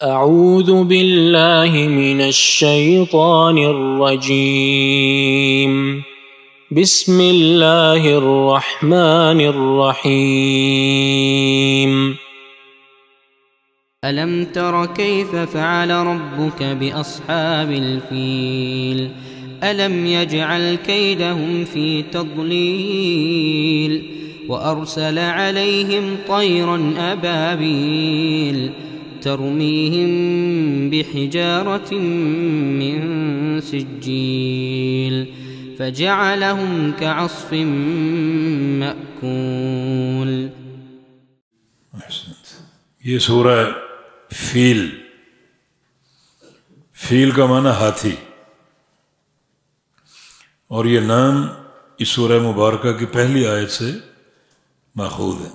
أعوذ بالله من الشيطان الرجيم بسم الله الرحمن الرحيم ألم تر كيف فعل ربك بأصحاب الفيل ألم يجعل كيدهم في تضليل وأرسل عليهم طيرا أبابيل ترميهم بحجارة من سجيل فجعلهم كعصف مأكول۔ یہ سورہ فیل کا معنی ہاتھی، اور یہ نام اس سورہ مبارکہ کی پہلی آیت سے ماخوذ ہے۔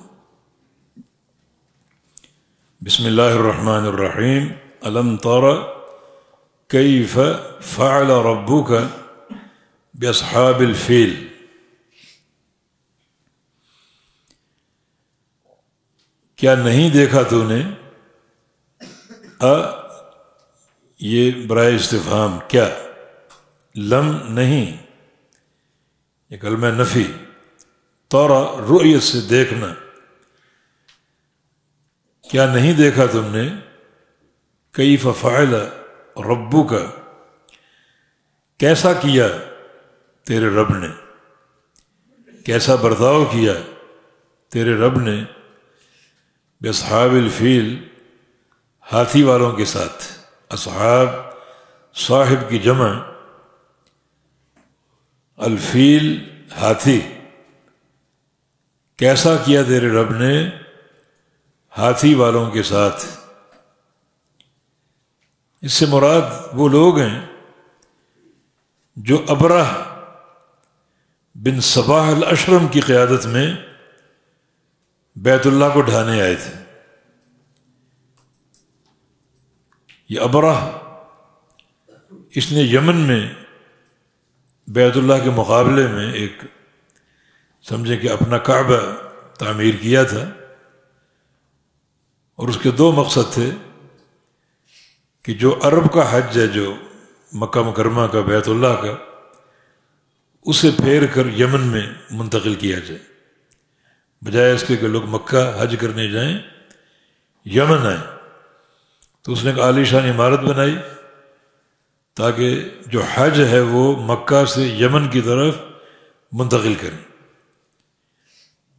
بسم اللہ الرحمن الرحیم۔ الم تر کیف فعل ربک باصحاب الفیل۔ کیا نہیں دیکھا تو نے، یہ برائے استفہام، کیا، لم نہیں، یہ کلمہ نفی، ترى رؤیت سے دیکھنا، کیا نہیں دیکھا تم نے، کیف فعل ربک، کیسا کیا تیرے رب نے، کیسا برتاؤ کیا تیرے رب نے، باصحاب الفیل، ہاتھی والوں کے ساتھ۔ اصحاب صاحب کی جمع، الفیل ہاتھی، کیسا کیا تیرے رب نے ہاتھی والوں کے ساتھ۔ اس سے مراد وہ لوگ ہیں جو ابرہ بن صباح الاشرم کی قیادت میں بیت اللہ کو ڈھانے آئے تھے۔ یہ ابرہ، اس نے یمن میں بیت اللہ کے مقابلے میں ایک، سمجھے کہ اپنا کعبہ تعمیر کیا تھا، اور اس کے دو مقصد تھے کہ جو عرب کا حج ہے، جو مکہ مکرمہ کا، بیت اللہ کا، اسے پھیر کر یمن میں منتقل کیا جائے، بجائے اس کے کہ لوگ مکہ حج کرنے جائیں یمن آئیں۔ تو اس نے ایک عالی شان عمارت بنائی تاکہ جو حج ہے وہ مکہ سے یمن کی طرف منتقل کریں۔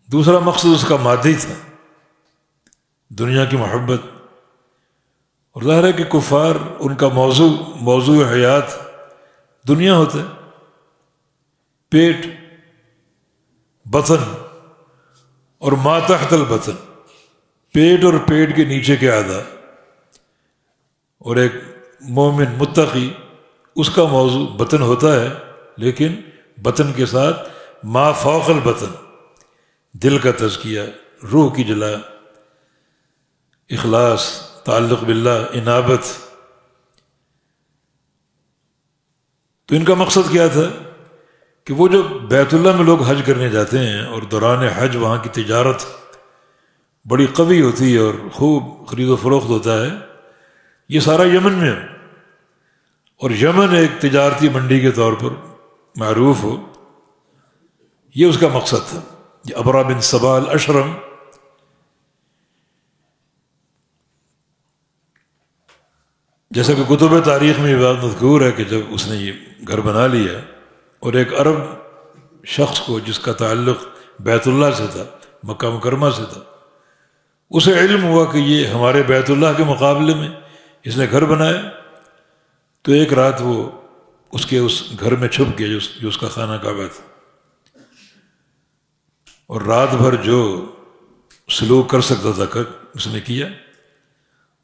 دوسرا مقصد اس کا مادی تھا، دنیا کی محبت، اور ظاہر ہے کہ کفار، ان کا موضوع حیات دنیا ہوتا ہے، پیٹ، بطن اور ما تحت البطن، پیٹ اور پیٹ کے نیچے کے اعضاء، اور ایک مومن متقی اس کا موضوع بطن ہوتا ہے، لیکن بطن کے ساتھ ما فوق البطن، دل کا تزکیہ، روح کی جلا، اخلاص، تعلق باللہ، انابت۔ تو ان کا مقصد کیا تھا کہ وہ جو بیت اللہ میں لوگ حج کرنے جاتے ہیں، اور دوران حج وہاں کی تجارت بڑی قوی ہوتی ہے اور خوب خرید و فروخت ہوتا ہے، یہ سارا یمن میں ہے، اور یمن ایک تجارتی منڈی کے طور پر معروف ہو، یہ اس کا مقصد تھا۔ یہ ابرہ بن صباح الاشرم، جیسا کہ کتب تاریخ میں یہ بات مذکور ہے کہ جب اس نے یہ گھر بنا لیا، اور ایک عرب شخص کو جس کا تعلق بیت اللہ سے تھا، مکہ مکرمہ سے تھا، اسے علم ہوا کہ یہ ہمارے بیت اللہ کے مقابلے میں اس نے گھر بنایا، تو ایک رات وہ اس گھر میں چھپ گیا جو اس کا خانہ کعبہ تھا، اور رات بھر جو سلوک کر سکتا تھا اس نے کیا،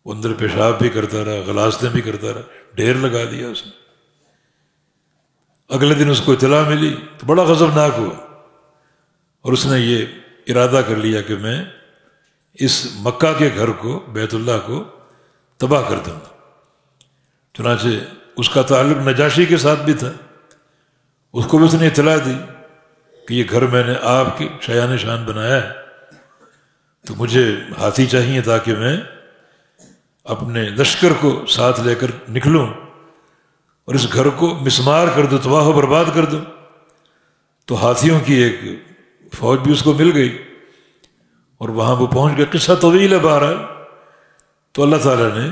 وہ اندر پیشاب بھی کرتا رہا، غلاظتیں بھی کرتا رہا، ڈھیر لگا دیا اس نے۔ اگلے دن اس کو اطلاع ملی تو بڑا غضبناک ہوا، اور اس نے یہ ارادہ کر لیا کہ میں اس مکہ کے گھر کو، بیت اللہ کو تباہ کر دوں گا۔ چنانچہ اس کا تعلق نجاشی کے ساتھ بھی تھا، اس کو بھی اس نے اطلاع دی کہ یہ گھر میں نے آپ کی شایان شان بنایا ہے، تو مجھے ہاتھی چاہیے تاکہ میں اپنے لشکر کو ساتھ لے کر نکلوں اور اس گھر کو مسمار کر دوں، تباہ و برباد کر دوں، تو ہاتھیوں کی ایک فوج بھی اس کو مل گئی اور وہاں وہ پہنچ گئے۔ قصہ طویل ہے بہرحال۔ تو اللہ تعالیٰ نے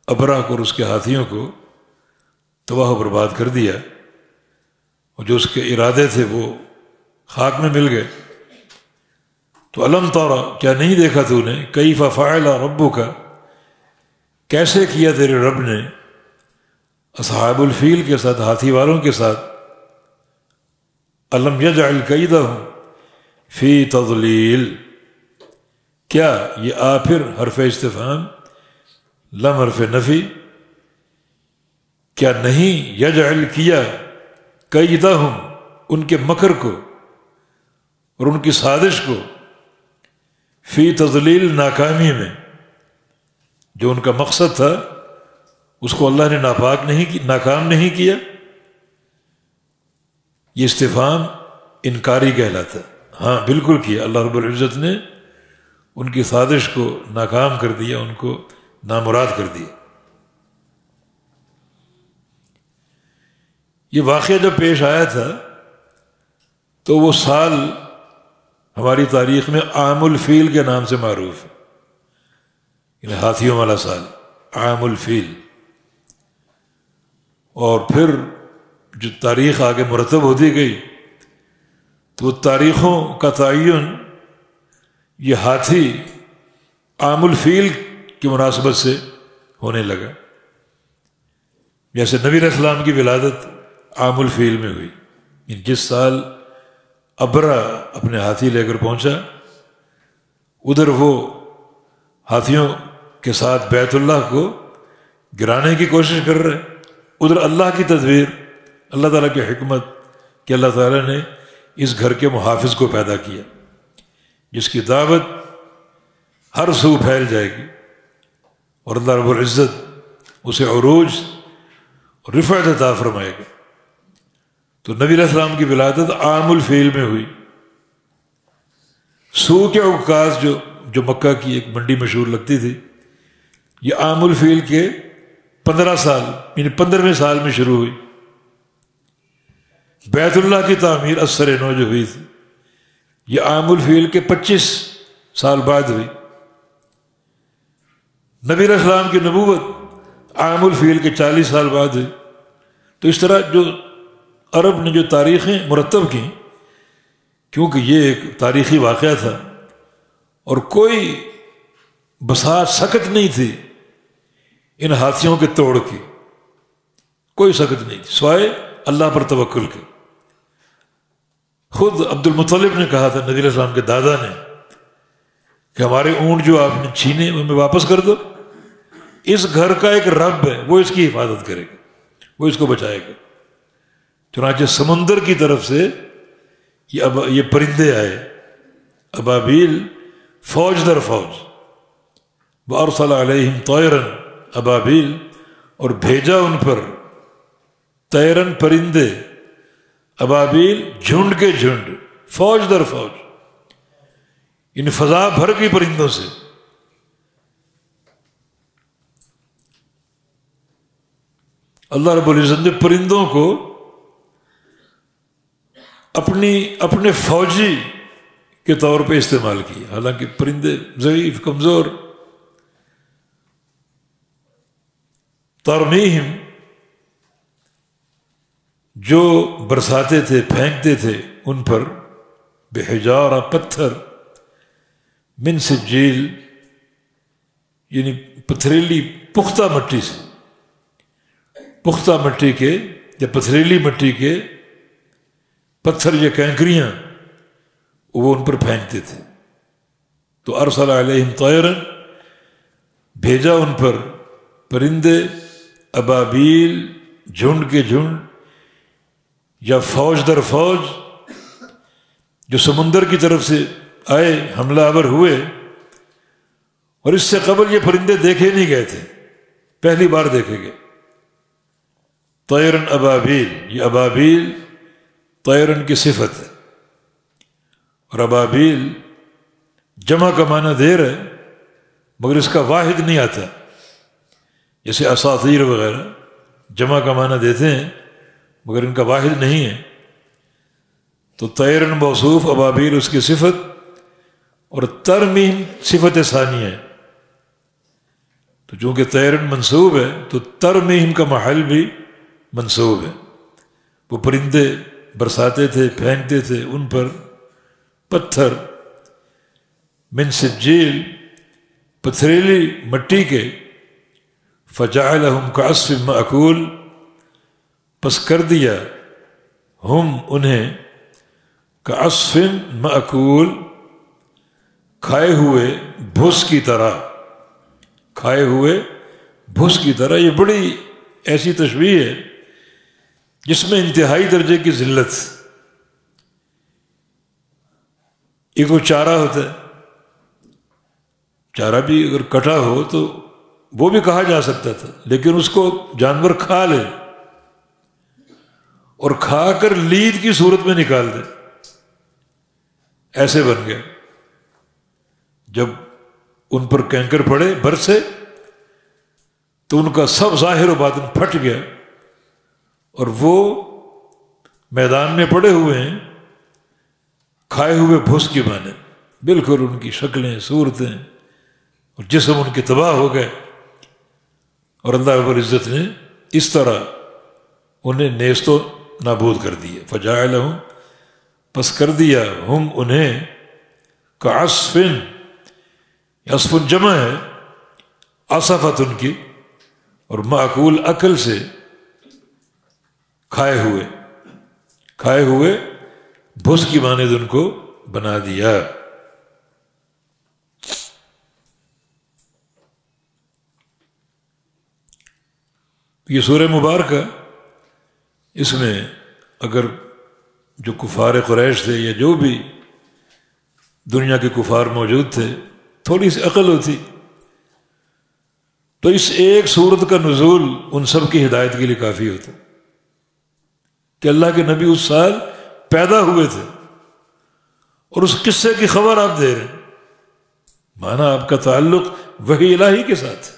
ابرہ کو اور اس کے ہاتھیوں کو تباہ و برباد کر دیا، اور جو اس کے ارادے تھے وہ خاک میں مل گئے۔ تو الم ترى، کیا نہیں دیکھا تو نے، کیف فعل ربک، کیسے کیا تیرے رب نے اصحاب الفیل کے ساتھ، ہاتھی والوں کے ساتھ، الم یجعل کیدہم فی تضلیل، کیا یہ پھر حرف استفہام لم حرف نفی، کیا نہیں یجعل کیا کیدہم ان کے مکر کو اور ان کی سازش کو، فی تضلیل ناکامی میں، جو ان کا مقصد تھا اس کو اللہ نے ناکام نہیں کیا۔ یہ استفہام انکاری کہلاتا ہے۔ ہاں بالکل کیا، اللہ رب العزت نے ان کی سازش کو ناکام کر دیا، ان کو نامراد کر دیا۔ یہ واقعہ جب پیش آیا تھا تو وہ سال ہماری تاریخ میں عام الفیل کے نام سے معروف ہے، یعنی ہاتھیوں والا سال، عام الفیل۔ اور پھر جو تاریخ آگے مرتب ہوتی گئی تو وہ تاریخوں کا تعین یہ ہاتھی عام الفیل کی مناسبت سے ہونے لگا۔ جیسے نبی علیہ السلام کی ولادت عام الفیل میں ہوئی، یعنی جس سال ابرہ اپنے ہاتھی لے کر پہنچا، ادھر وہ ہاتھیوں کے ساتھ بیت اللہ کو گرانے کی کوشش کر رہے، ادھر اللہ کی تدبیر، اللہ تعالیٰ کی حکمت کہ اللہ تعالیٰ نے اس گھر کے محافظ کو پیدا کیا جس کی دعوت ہر سو پھیل جائے گی، اور اللہ رب العزت اسے عروج اور رفعت عطا فرمائے گا۔ تو نبی علیہ السلام کی ولادت عام الفیل میں ہوئی۔ سو کے عکاظ جو مکہ کی ایک منڈی مشہور لگتی تھی، یہ عام الفیل کے 15 سال یعنی 15ویں سال میں شروع ہوئی۔ بیت اللہ کی تعمیر اثر نو جو ہوئی تھی، یہ عام الفیل کے 25 سال بعد ہوئی۔ نبی علیہ السلام کی نبوت عام الفیل کے 40 سال بعد ہوئی۔ تو اس طرح جو عرب نے جو تاریخیں مرتب کی، کیونکہ یہ ایک تاریخی واقعہ تھا اور کوئی بساط سکت نہیں تھی ان ہاتھیوں کے توڑ کی، کوئی سکت نہیں تھی سوائے اللہ پر توکل کے۔ خود عبد المطلب نے کہا تھا نبی علیہ السلام کے دادا نے کہ ہمارے اونٹ جو آپ نے چھینے ہمیں واپس کر دو، اس گھر کا ایک رب ہے، وہ اس کی حفاظت کرے گا، وہ اس کو بچائے گا۔ چنانچہ سمندر کی طرف سے یہ پرندے آئے، ابابیل، فوج در فوج، وارسل علیہم طیرا ابابیل، اور بھیجا ان پر طیرن پرندے، ابابیل جھنڈ کے جھنڈ، فوج در فوج، ان فضا بھر کی پرندوں سے۔ اللہ رب العزت نے پرندوں کو اپنے فوجی کے طور پہ استعمال کیا، حالانکہ پرندے ضعیف، کمزور۔ ترمیہم، جو برساتے تھے، پھینکتے تھے ان پر، بحجارہ، پتھر، من سجیل، یعنی پتھریلی پختہ مٹی سے، پختہ مٹی کے یا پتھریلی مٹی کے پتھر یا کینکریاں وہ ان پر پھینکتے تھے۔ تو ارسل علیہم طیرا، بھیجا ان پر پرندے، ابابیل، جھنڈ کے جھنڈ یا فوج در فوج، جو سمندر کی طرف سے آئے، حملہ آور ہوئے، اور اس سے قبل یہ پرندے دیکھے نہیں گئے تھے، پہلی بار دیکھے گئے۔ طیرن ابابیل، یہ ابابیل طیرن کی صفت ہے، اور ابابیل جمع کا معنی دیر ہے، مگر اس کا واحد نہیں آتا، جیسے اساطیر وغیرہ جمع کا معنی دیتے ہیں مگر ان کا واحد نہیں ہے، تو طیرن موصوف، ابابیل اس کی صفت، اور ترمیم صفت ثانیہ ہے، تو چونکہ طیرن منصوب ہے تو ترمیم کا محل بھی منصوب ہے۔ وہ پرندے برساتے تھے، پھینکتے تھے ان پر پتھر، من سجیل، پتھریلی مٹی کے، فجعلہم کعصف مأکول، پس کر دیا ہم انہیں کعصف مأکول، کھائے ہوئے بھس کی طرح، کھائے ہوئے بھس کی طرح۔ یہ بڑی ایسی تشبیہ ہے جس میں انتہائی درجے کی ذلت۔ ایک وہ چارہ ہوتا ہے، چارہ بھی اگر کٹا ہو تو وہ بھی کہا جا سکتا تھا، لیکن اس کو جانور کھا لے اور کھا کر لید کی صورت میں نکال دے، ایسے بن گیا۔ جب ان پر کینکر پڑے برسے تو ان کا سب ظاہر و باطن پھٹ گیا، اور وہ میدان میں پڑے ہوئے ہیں کھائے ہوئے بھس کی مانے، بالکل ان کی شکلیں، صورتیں اور جسم ان کے تباہ ہو گئے، اور اللہ رب العزت نے اس طرح انہیں نیست و نابود کر دیا۔ فجعلہم، پس کر دیا ہم انہیں کعصف، عصف جمع ہے، عصفت ان کی، اور معقول عقل سے کھائے ہوئے بھس کی مانند ان کو بنا دیا۔ یہ سورہ مبارکہ، اس میں اگر جو کفار قریش تھے یا جو بھی دنیا کے کفار موجود تھے تھوڑی سی عقل ہوتی تو اس ایک سورت کا نزول ان سب کی ہدایت کے لیے کافی ہوتا کہ اللہ کے نبی اس سال پیدا ہوئے تھے اور اس قصے کی خبر آپ دے رہے ہیں، مانا آپ کا تعلق وحی الہی کے ساتھ،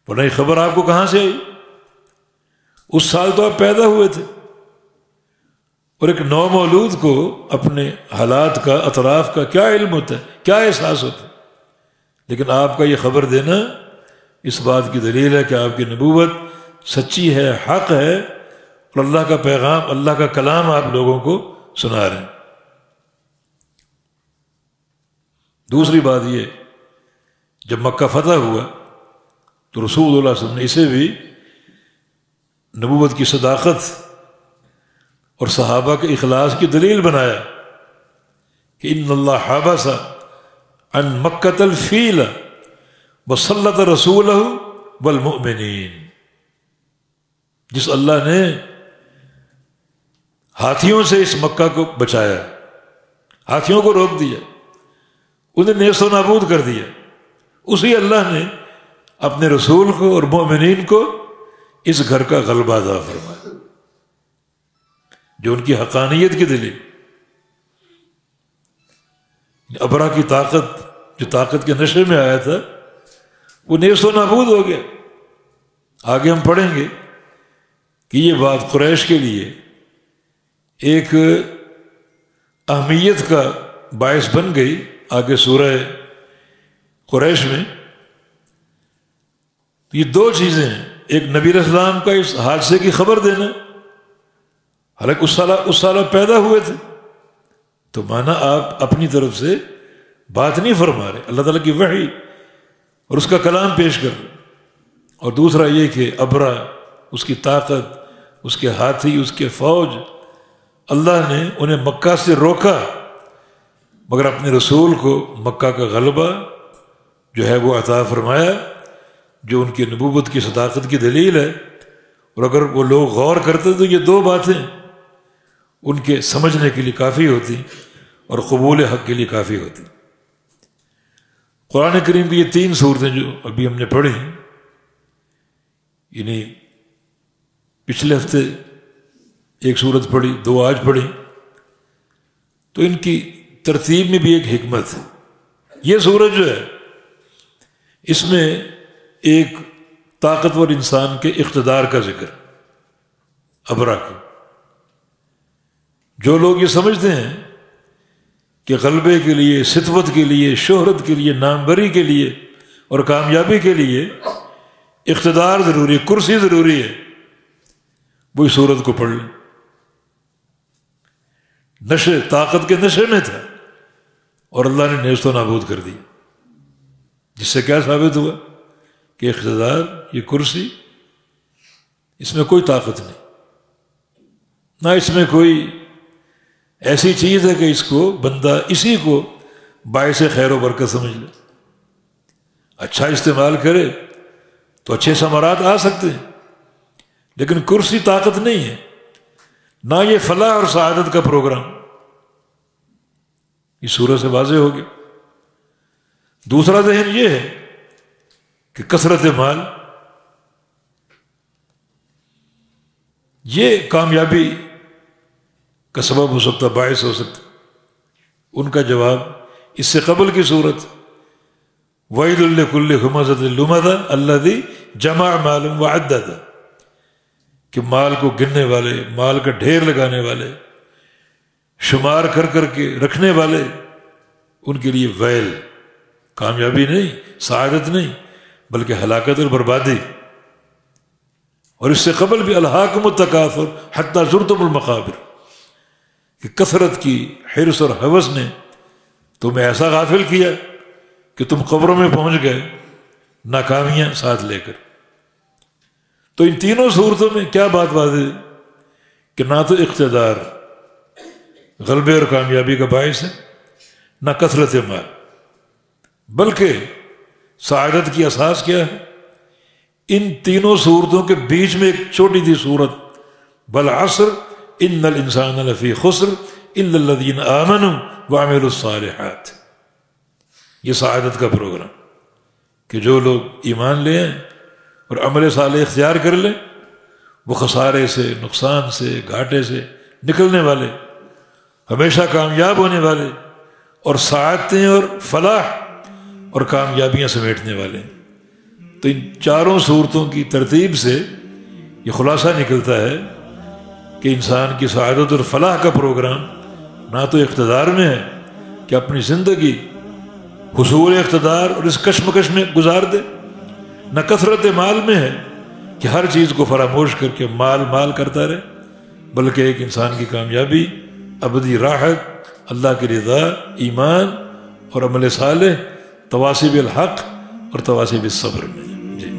ورنہ یہ خبر آپ کو کہاں سے آئی؟ اس سال تو آپ پیدا ہوئے تھے، اور ایک نو مولود کو اپنے حالات کا، اطراف کا کیا علم ہوتا ہے، کیا احساس ہوتا ہے، لیکن آپ کا یہ خبر دینا اس بات کی دلیل ہے کہ آپ کی نبوت سچی ہے، حق ہے، اور اللہ کا پیغام، اللہ کا کلام آپ لوگوں کو سنا رہے ہیں۔ دوسری بات یہ، جب مکہ فتح ہوا تو رسول اللہ صلی اللہ علیہ وسلم نے اسے بھی نبوت کی صداقت اور صحابہ کے اخلاص کی دلیل بنایا کہ ان اللہ حبس عن مکۃ الفیل وسلط رسولہ والمؤمنین، جس اللہ نے ہاتھیوں سے اس مکہ کو بچایا، ہاتھیوں کو روک دیا، انہیں نیست و نابود کر دیا، اسی اللہ نے اپنے رسول کو اور مومنین کو اس گھر کا غلبہ عطا فرمایا، جو ان کی حقانیت کی دلیل۔ ابرا کی طاقت، جو طاقت کے نشے میں آیا تھا، وہ نیست و نابود ہو گیا۔ آگے ہم پڑھیں گے کہ یہ بات قریش کے لیے ایک اہمیت کا باعث بن گئی۔ آگے سورہ قریش میں یہ دو چیزیں ہیں، ایک نبی علیہ السلام کا اس حادثے کی خبر دینا، حالانکہ اس سال آپ پیدا ہوئے تھے، تو مانا آپ اپنی طرف سے بات نہیں فرما رہے، اللہ تعالیٰ کی وحی اور اس کا کلام پیش کر رہے۔ اور دوسرا یہ کہ ابرا، اس کی طاقت، اس کے ہاتھی، اس کے فوج، اللہ نے انہیں مکہ سے روکا، مگر اپنے رسول کو مکہ کا غلبہ جو ہے وہ عطا فرمایا، جو ان کی نبوت کی صداقت کی دلیل ہے۔ اور اگر وہ لوگ غور کرتے تو یہ دو باتیں ان کے سمجھنے کے لیے کافی ہوتی اور قبول حق کے لیے کافی ہوتی۔ قرآن کریم کی یہ تین صورتیں جو ابھی ہم نے پڑھی، یعنی پچھلے ہفتے ایک صورت پڑھی، دو آج پڑھی، تو ان کی ترتیب میں بھی ایک حکمت ہے۔ یہ سورت جو ہے اس میں ایک طاقتور انسان کے اقتدار کا ذکر ابرا کی. جو لوگ یہ سمجھتے ہیں کہ غلبے کے لیے، ستوت کے لیے، شہرت کے لیے، ناموری کے لیے اور کامیابی کے لیے اقتدار ضروری ہے، کرسی ضروری ہے، وہ اس سورت کو پڑھ لیں. نشے، طاقت کے نشے میں تھا اور اللہ نے نیست و نابود کر دیا، جس سے کیا ثابت ہوا کہ اقتدار، یہ کرسی، اس میں کوئی طاقت نہیں، نہ اس میں کوئی ایسی چیز ہے کہ اس کو بندہ اسی کو باعث خیر و برکت سمجھ لے. اچھا استعمال کرے تو اچھے ثمرات آ سکتے ہیں، لیکن کرسی طاقت نہیں ہے، نہ یہ فلاح اور سعادت کا پروگرام. یہ سورہ سے واضح ہو گیا. دوسرا ذہن یہ ہے کہ کثرت مال یہ کامیابی کا سبب ہو سکتا، باعث ہو سکتا. ان کا جواب اس سے قبل کی صورت وَيْلٌ لِكُلِّ ہُمَزَةٍ لُمَزَةٍ الَّذِي جَمَعَ مَالًا وَعَدَّدَهُ، کہ مال کو گننے والے، مال کا ڈھیر لگانے والے، شمار کر کر کے رکھنے والے، ان کے لیے ویل، کامیابی نہیں، سعادت نہیں، بلکہ ہلاکت اور بربادی. اور اس سے قبل بھی الہاکم التکاثر حتی زرتم المقابر، کہ کثرت کی حرص اور ہوس نے تمہیں ایسا غافل کیا کہ تم قبروں میں پہنچ گئے ناکامیاں ساتھ لے کر. تو ان تینوں صورتوں میں کیا بات واضح ہے کہ نہ تو اقتدار غلبے اور کامیابی کا باعث ہے، نہ کثرت مال، بلکہ سعادت کی اساس کیا ہے؟ ان تینوں صورتوں کے بیچ میں ایک چھوٹی سی صورت بالعصر ان الانسان لفی خسر الا الذین آمنوا وعملوا الصالحات. یہ سعادت کا پروگرام کہ جو لوگ ایمان لے آئیں اور عمل صالح اختیار کر لیں، وہ خسارے سے، نقصان سے، گھاٹے سے نکلنے والے، ہمیشہ کامیاب ہونے والے، اور سعادتیں اور فلاح اور کامیابیاں سمیٹنے والے. تو ان چاروں صورتوں کی ترتیب سے یہ خلاصہ نکلتا ہے کہ انسان کی سعادت اور فلاح کا پروگرام نہ تو اقتدار میں ہے کہ اپنی زندگی حصول اقتدار اور اس کشمکش میں گزار دے، نہ کثرت مال میں ہے کہ ہر چیز کو فراموش کر کے مال مال کرتا رہے، بلکہ ایک انسان کی کامیابی، ابدی راحت، اللہ کی رضا، ایمان اور عمل صالح، تواصی بالحق اور تواصی بالصبر میں. جی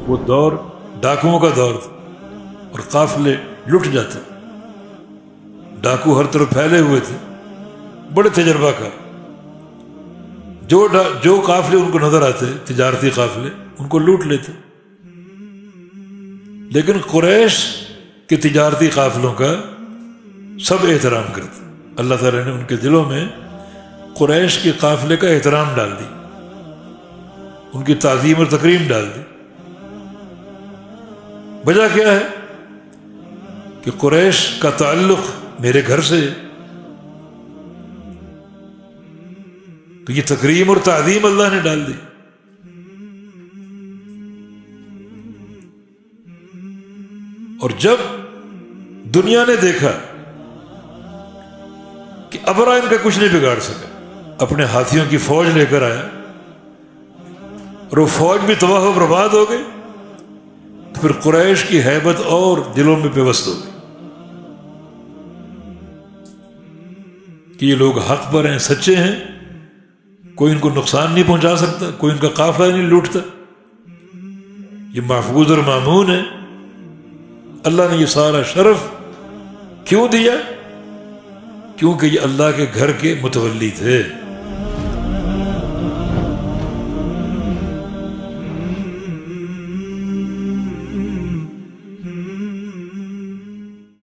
وہ دور ڈاکوؤں کا دور تھا اور قافلے لٹ جاتے، ڈاکو ہر طرف پھیلے ہوئے تھے، بڑے تجربہ کار. جو قافلے ان کو نظر آتے، تجارتی قافلے، ان کو لوٹ لیتے. لیکن قریش کے تجارتی قافلوں کا سب احترام کرتے. اللہ تعالیٰ نے ان کے دلوں میں قریش کے قافلے کا احترام ڈال دی، ان کی تعظیم اور تکریم ڈال دی. وجہ کیا ہے کہ قریش کا تعلق میرے گھر سے، تو یہ تکریم اور تعظیم اللہ نے ڈال دی. اور جب دنیا نے دیکھا کہ ابرا ان کا کچھ نہیں بگاڑ سکا، اپنے ہاتھیوں کی فوج لے کر آیا اور وہ فوج بھی تباہ و برباد ہو گئی، تو پھر قریش کی ہیبت اور دلوں میں پیوست ہو گئی کہ یہ لوگ حق پر ہیں، سچے ہیں، کوئی ان کو نقصان نہیں پہنچا سکتا، کوئی ان کا قافلہ نہیں لوٹتا، یہ محفوظ اور مامون ہے. اللہ نے یہ سارا شرف کیوں دیا؟ کیونکہ یہ اللہ کے گھر کے متولی تھے.